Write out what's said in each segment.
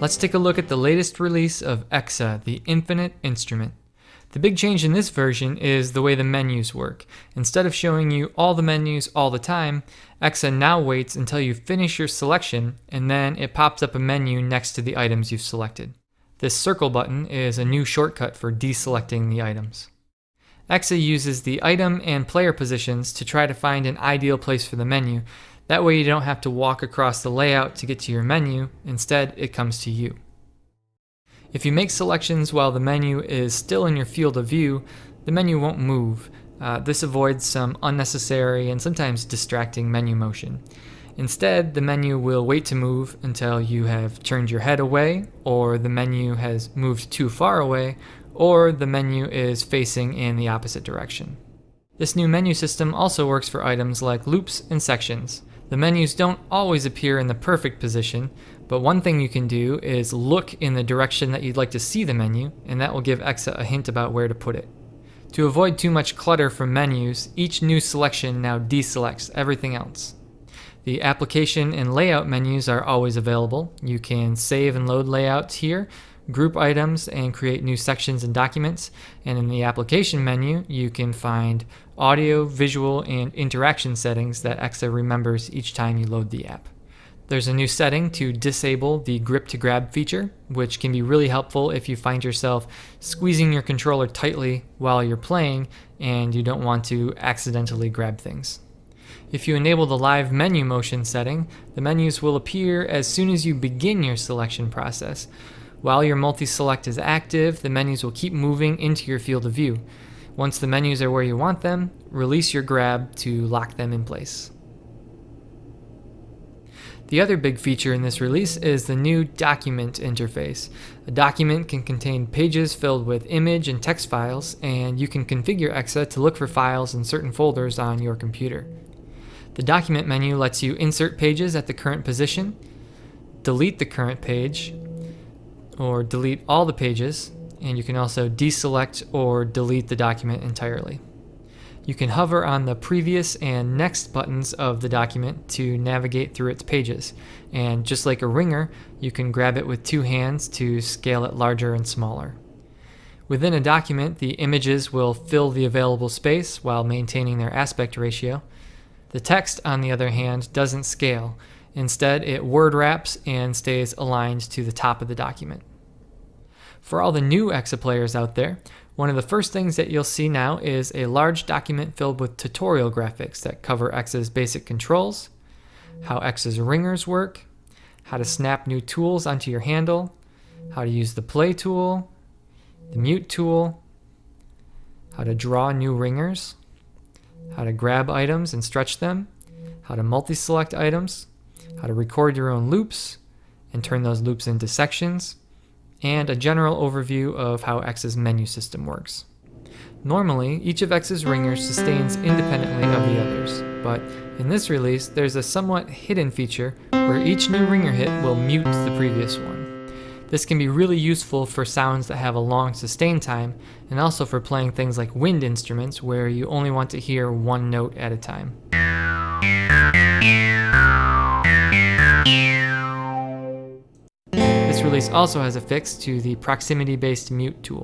Let's take a look at the latest release of EXA, the Infinite Instrument. The big change in this version is the way the menus work. Instead of showing you all the menus all the time, EXA now waits until you finish your selection, and then it pops up a menu next to the items you've selected. This circle button is a new shortcut for deselecting the items. EXA uses the item and player positions to try to find an ideal place for the menu. That way you don't have to walk across the layout to get to your menu. Instead, it comes to you. If you make selections while the menu is still in your field of view, the menu won't move. This avoids some unnecessary and sometimes distracting menu motion. Instead, the menu will wait to move until you have turned your head away, or the menu has moved too far away, or the menu is facing in the opposite direction. This new menu system also works for items like loops and sections. The menus don't always appear in the perfect position, but one thing you can do is look in the direction that you'd like to see the menu, and that will give EXA a hint about where to put it. To avoid too much clutter from menus, each new selection now deselects everything else. The application and layout menus are always available. You can save and load layouts here, group items, and create new sections and documents. And in the application menu, you can find audio, visual, and interaction settings that EXA remembers each time you load the app. There's a new setting to disable the grip to grab feature, which can be really helpful if you find yourself squeezing your controller tightly while you're playing and you don't want to accidentally grab things. If you enable the live menu motion setting, the menus will appear as soon as you begin your selection process. While your multi-select is active, the menus will keep moving into your field of view. Once the menus are where you want them, release your grab to lock them in place. The other big feature in this release is the new document interface. A document can contain pages filled with image and text files, and you can configure EXA to look for files in certain folders on your computer. The document menu lets you insert pages at the current position, delete the current page, or delete all the pages, and you can also deselect or delete the document entirely. You can hover on the previous and next buttons of the document to navigate through its pages, and just like a ringer, you can grab it with two hands to scale it larger and smaller. Within a document, the images will fill the available space while maintaining their aspect ratio. The text, on the other hand, doesn't scale. Instead, it word wraps and stays aligned to the top of the document. For all the new EXA players out there, one of the first things that you'll see now is a large document filled with tutorial graphics that cover EXA's basic controls, how EXA's ringers work, how to snap new tools onto your handle, how to use the play tool, the mute tool, how to draw new ringers, how to grab items and stretch them, how to multi-select items, how to record your own loops and turn those loops into sections, and a general overview of how EXA's menu system works. Normally, each of EXA's ringers sustains independently of the others, but in this release, there's a somewhat hidden feature where each new ringer hit will mute the previous one. This can be really useful for sounds that have a long sustain time, and also for playing things like wind instruments where you only want to hear one note at a time. This release also has a fix to the proximity-based mute tool.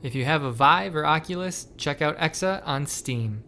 If you have a Vive or Oculus, check out EXA on Steam.